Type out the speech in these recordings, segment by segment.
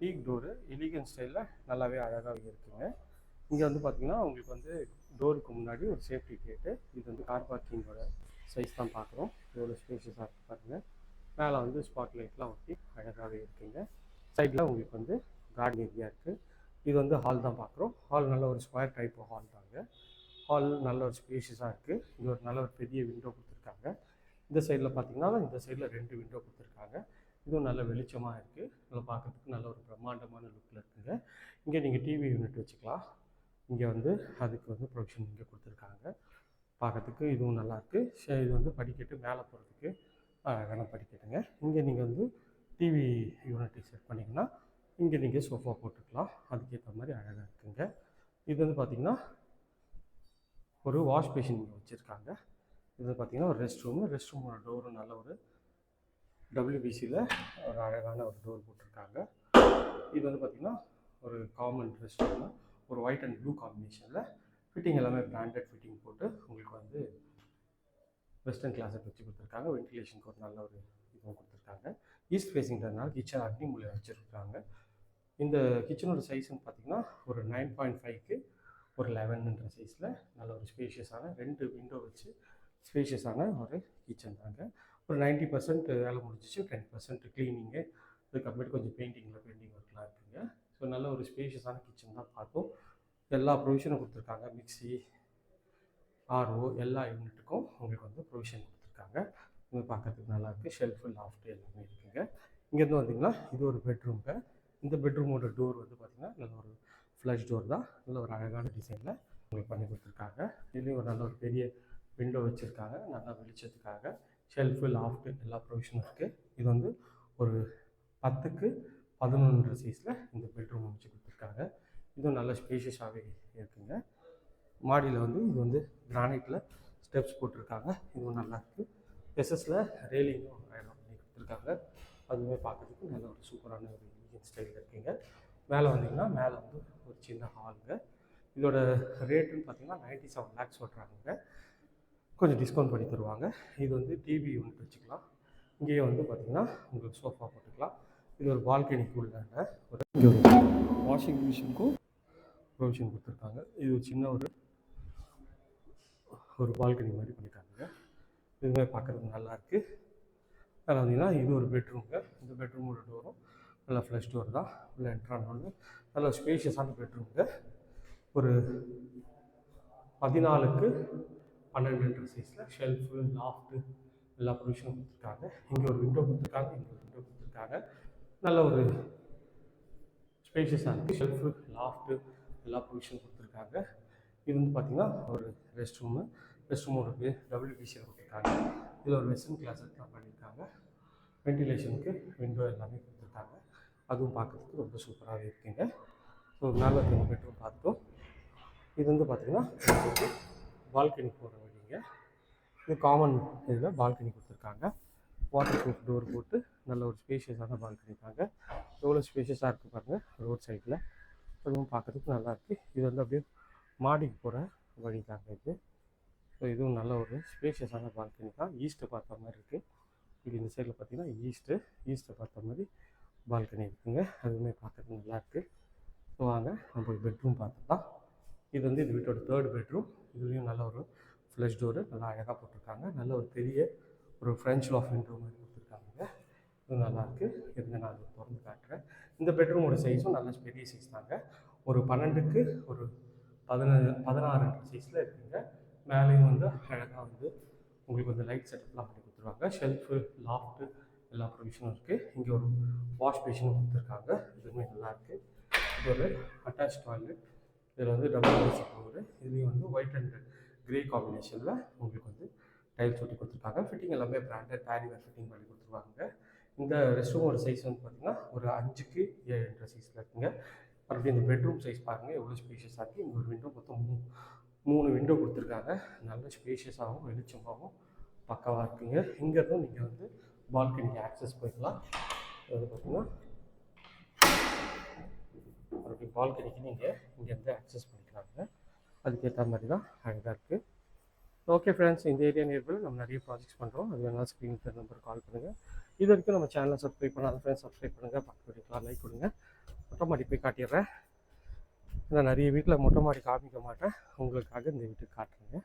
டீக் door elegant ஸ்டைலில் நல்லாவே அழகாக இருக்குங்க. இங்கே வந்து பார்த்தீங்கன்னா உங்களுக்கு வந்து டோருக்கு முன்னாடி ஒரு சேஃப்டி கேட்டு, இது வந்து கார் பார்க்கிங்கோட சைஸ் தான் பார்க்குறோம். எவ்வளோ ஸ்பேஷியஸாக இருக்குது பாருங்கள். மேலே வந்து ஸ்பாட் லைட்லாம் ஒட்டி அழகாகவே இருக்குங்க. சைடில் உங்களுக்கு வந்து கார்டன் ஏரியா இருக்குது. இது வந்து ஹால் தான் பார்க்குறோம். ஹால் நல்ல ஒரு ஸ்கொயர் டைப் ஹால் தாங்க. ஹால் நல்ல ஒரு ஸ்பேஷியஸாக இருக்குது. இது ஒரு நல்ல ஒரு பெரிய விண்டோ கொடுத்துருக்காங்க. இந்த சைடில் பார்த்தீங்கன்னா இந்த சைடில் 2 விண்டோ கொடுத்துருக்காங்க. இதுவும் நல்ல வெளிச்சமாக இருக்குது. நல்லா பார்க்குறதுக்கு நல்ல ஒரு பிரம்மாண்டமான லுக்கில் இருக்குங்க. இங்கே நீங்கள் டிவி யூனிட் வச்சுக்கலாம். இங்கே வந்து அதுக்கு வந்து ப்ரொவிஷன் இங்கே கொடுத்துருக்காங்க. பார்க்குறதுக்கு இதுவும் நல்லாயிருக்கு. இது வந்து படிக்கட்டு மேலே போகிறதுக்கு அழகான படிக்கட்டுங்க. இங்கே நீங்கள் வந்து டிவி யூனிட்டை செட் பண்ணிங்கன்னா இங்கே நீங்கள் சோஃபா போட்டுக்கலாம். அதுக்கேற்ற மாதிரி அழகாக இருக்குங்க. இது வந்து பார்த்திங்கன்னா ஒரு வாஷ் பேஷன் இங்கே வச்சுருக்காங்க. இது வந்து பார்த்திங்கன்னா ஒரு ரெஸ்ட் ரூமோட டோரும் நல்ல ஒரு WBCயில் ஒரு அழகான ஒரு டோர் போட்டிருக்காங்க. இது வந்து பார்த்திங்கன்னா ஒரு காமன் ரெஸ்ட் ரூமு, ஒரு ஒயிட் அண்ட் ப்ளூ காம்பினேஷனில் ஃபிட்டிங் எல்லாமே பிராண்டட் ஃபிட்டிங் போட்டு உங்களுக்கு வந்து வெஸ்டர்ன் கிளாஸை வச்சு கொடுத்துருக்காங்க. வென்டிலேஷனுக்கு ஒரு நல்ல ஒரு இதுவும் கொடுத்துருக்காங்க. ஈஸ்ட் ஃபேஸிங்கிறதுனால கிச்சன் அக்னி மூலையை வச்சுருக்காங்க. இந்த கிச்சனோட சைஸ்ன்னு பார்த்திங்கன்னா ஒரு 9.5க்கு ஒரு 11ன்ற சைஸில் நல்ல ஒரு ஸ்பேஷியஸான 2 விண்டோ வச்சு ஸ்பேஷியஸான ஒரு கிச்சன் தாங்க. ஒரு 90% வேலை முடிஞ்சிச்சு, 10% க்ளீனிங்கு, அதுக்கப்புறமேட்டு கொஞ்சம் பெயிண்டிங் ஒர்க்லாம் இருக்குங்க. ஸோ நல்ல ஒரு ஸ்பேஷியஸான கிச்சன் தான் பார்த்தோம். எல்லா ப்ரொவிஷனும் கொடுத்துருக்காங்க. மிக்ஸி, RO எல்லா யூனிட்டுக்கும் உங்களுக்கு வந்து ப்ரொவிஷன் கொடுத்துருக்காங்க. இது பார்க்கறதுக்கு நல்லாயிருக்கு. ஷெல்ஃபு, லாஃப்ட்டு எல்லாமே இருக்குங்க. இங்கேருந்து வந்தீங்கன்னா இது ஒரு பெட்ரூம்ங்க. இந்த பெட்ரூமோட டோர் வந்து பார்த்திங்கன்னா நல்ல ஒரு ஃப்ளஷ் டோர் தான். நல்ல ஒரு அழகான டிசைனில் உங்களுக்கு பண்ணி கொடுத்துருக்காங்க. இதுலேயும் ஒரு நல்ல ஒரு பெரிய விண்டோ வச்சுருக்காங்க. நல்லா வெளிச்சத்துக்காக ஷெல்ஃபு, லாஃப்ட்டு எல்லா ப்ரொவிஷனும் இருக்குது. இது வந்து ஒரு 10க்கு 11ன்ற சைஸில் இந்த பெட்ரூம் வச்சு கொடுத்துருக்காங்க. இதுவும் நல்ல ஸ்பேஷியஸாகவே இருக்குங்க. மாடியில் வந்து இது வந்து கிரானைட்டில் ஸ்டெப்ஸ் போட்டிருக்காங்க. இதுவும் நல்லாயிருக்கு. எஸ்எஸில் ரெயிலிங்கும் அழகாக பண்ணி கொடுத்துருக்காங்க. அதுவுமே பார்க்குறதுக்கு நல்ல ஒரு சூப்பரான ஒரு இந்தியன் ஸ்டைலில் இருக்குங்க. மேலே வந்தீங்கன்னா மேலே வந்து ஒரு சின்ன ஹாலுங்க. இதோட ரேட்டுன்னு பார்த்தீங்கன்னா 97 lakhs சொல்கிறாங்க. கொஞ்சம் டிஸ்கவுண்ட் பண்ணி தருவாங்க. இது வந்து டிவி யூனிட் வச்சுக்கலாம். இங்கேயே வந்து பார்த்திங்கன்னா உங்களுக்கு சோஃபா போட்டுக்கலாம். இது ஒரு பால்கனிக்குள்ளாங்க இங்கே ஒரு வாஷிங் மிஷினுக்கும் ப்ரொவிஷன் கொடுத்துருக்காங்க. இது சின்ன ஒரு பால்கனி மாதிரி பண்ணியிருக்காங்க. இதுவுமே பார்க்குறதுக்கு நல்லாயிருக்கு. அதில் வந்தீங்கன்னா இது ஒரு பெட்ரூம்ங்க. இந்த பெட்ரூமோட டோரும் நல்லா ஃப்ளஷ் டோர் தான். உள்ள என்ட்ரானோன்னு நல்ல ஸ்பேஷியஸான பெட்ரூம்ங்க. ஒரு 14க்கு 12ன்ற சைஸில் ஷெல்ஃபு, லாஃப்ட்டு எல்லா ப்ரொவிஷனும் கொடுத்துருக்காங்க. இங்கே ஒரு விண்டோ கொடுத்துருக்காங்க, இங்கே ஒரு விண்டோ கொடுத்துருக்காங்க. நல்ல ஒரு ஸ்பேஷியஸாக இருக்குது. ஷெல்ஃபு, லாஃப்ட்டு எல்லா ப்ரொவிஷனும் கொடுத்துருக்காங்க. இது வந்து பார்த்திங்கன்னா ஒரு ரெஸ்ட் ரூமோட WBCயில் கொடுத்துருக்காங்க. இதில் ஒரு வெஸ்டர்ன் கிளாஸஸ்லாம் பண்ணியிருக்காங்க. வென்டிலேஷனுக்கு விண்டோ எல்லாமே கொடுத்துருக்காங்க. அதுவும் பார்க்குறதுக்கு ரொம்ப சூப்பராகவே இருக்குங்க. ஸோ மேலே இருக்க பெட்ரூம் பார்த்துட்டோம். இது வந்து பார்த்திங்கன்னா பால்கனி போகிற வழிங்க. இது காமன் இதில் பால்கனி கொடுத்துருக்காங்க. வாட்டர் ப்ரூஃப் டோர் போட்டு நல்ல ஒரு ஸ்பேஷியஸான பால்கனி தாங்க. எவ்வளோ ஸ்பேஷியஸாக இருக்குது பாருங்கள் ரோட் சைடில். அதுவும் பார்க்குறதுக்கு நல்லாயிருக்கு. இது வந்து அப்படியே மாடிக்கு போகிற வழி தாங்க இது. ஸோ இதுவும் நல்ல ஒரு ஸ்பேஷியஸான பால்கனி தான். ஈஸ்ட்டை பார்த்த மாதிரி இருக்குது. இது இந்த சைடில் பார்த்திங்கன்னா ஈஸ்ட்டை பார்த்த மாதிரி பால்கனி இருக்குங்க. அதுவுமே பார்க்குறதுக்கு நல்லாயிருக்கு. ஸோ வாங்க நம்ம போய் பெட்ரூம் பார்த்துக்கலாம். இது வந்து இந்த வீட்டோட 3rd பெட்ரூம். இதுலேயும் நல்ல ஒரு ஃப்ளஷ் டோரு நல்லா அழகாக போட்டிருக்காங்க. நல்ல ஒரு பெரிய ஒரு ஃப்ரெஞ்ச் லாஃப்ட் விண்டோ மாதிரி கொடுத்துருக்காங்க. இது நல்லாயிருக்கு. இருங்க நான் அதை திறந்து காட்டுறேன். இந்த பெட்ரூமோட சைஸும் நல்ல பெரிய சைஸ் தாங்க. ஒரு 12க்கு ஒரு 16ன்ற சைஸில் இருக்குங்க. மேலேயும் வந்து அழகாக வந்து உங்களுக்கு வந்து லைட் செட்டப்லாம் பண்ணி கொடுத்துருவாங்க. ஷெல்ஃபு, லாஃப்ட்டு எல்லா ப்ரொவிஷனும் இருக்குது. இங்கே ஒரு வாஷ் பேஷனும் கொடுத்துருக்காங்க. இதுவுமே நல்லாயிருக்கு. இது ஒரு அட்டாச் டாய்லெட். இதில் வந்து WBC டோரு. இதுலேயும் வந்து ஒயிட் அண்ட் கிரே காம்பினேஷனில் உங்களுக்கு வந்து டைல்ஸ் ஒட்டி கொடுத்துருக்காங்க. ஃபிட்டிங் எல்லாமே பிராண்டட் பேரிவேர் ஃபிட்டிங் பண்ணி கொடுத்துருவாங்க. இந்த ரெஸ்ட் ரூமோட சைஸ் வந்து பார்த்திங்கன்னா ஒரு 5க்கு 7ன்ற சைஸில் இருக்குங்க. மறுபடியும் இந்த பெட்ரூம் சைஸ் பாருங்கள் எவ்வளோ ஸ்பேஷியஸாக இருக்குது. இங்கே ஒரு விண்டோ மொத்தம் 3 விண்டோ கொடுத்துருக்காங்க. நல்ல ஸ்பேஷியஸாகவும் வெளிச்சமாகவும் பக்காவாக இருக்குங்க. இங்கேருந்தும் நீங்கள் வந்து பால்கனிக்கு ஆக்சஸ் போய்க்கலாம். அது பார்த்திங்கன்னா மறுபடியும் பால்கனிக்கு நீங்கள் இங்கேருந்து ஆக்சஸ் பண்ணிக்கலாங்க. அதுக்கேற்ற மாதிரி தான் அழகாக இருக்குது. ஓகே ஃப்ரெண்ட்ஸ், இந்த ஏரியா நியர்பையில் நம்ம நிறைய ப்ராஜெக்ட்ஸ் பண்ணுறோம். அது வேணாலும் ஸ்க்ரீன் நம்பர் கால் பண்ணுங்கள். இது வரைக்கும் நம்ம சேனலை சப்ஸ்கிரைப் பண்ணாத ஃப்ரெண்ட்ஸ் சப்ஸ்கிரைப் பண்ணுங்கள். பக்கத்து வீடியோக்கெலாம் லைக் கொடுங்க. மொட்டை மாடி போய் காட்டிடுறேன். நான் நிறைய வீட்டில் மொட்டை மாடி காமிக்க மாட்டேன், உங்களுக்காக இந்த வீட்டுக்கு காட்டுறேங்க.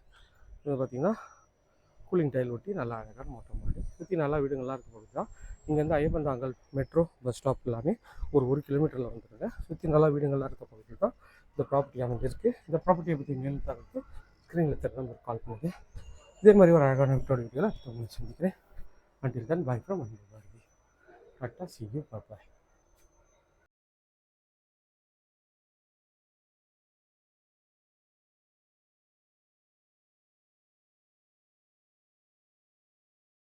இது பார்த்திங்கன்னா கூலிங் டைல் ஒட்டி நல்லா அழகான மொட்டை மாடி, சுற்றி நல்லா வீடுங்கள்லாம் இருக்க போகுது தான். இங்கேருந்து ஐயப்பந்தாங்கல் மெட்ரோ பஸ் ஸ்டாப் எல்லாமே ஒரு கிலோமீட்டரில் வந்துடுங்க. சுற்றி நல்லா வீடுங்கள்லாம் இருக்க போகுது தான் இந்த ப்ராப்பர்ட்டி அமைஞ்சிருக்கு. இந்த ப்ராப்பர்ட்டியை பற்றி மேலும் தவிர்த்து ஸ்க்ரீனில் தெரிய நம்பர் கால் பண்ணுங்க. இதே மாதிரி ஒரு அழகான வீட்டோட வீடியோவில் உங்களை சந்திக்கிறேன். Until then, bye from Anil Bharvi. Tata, see you, bye bye.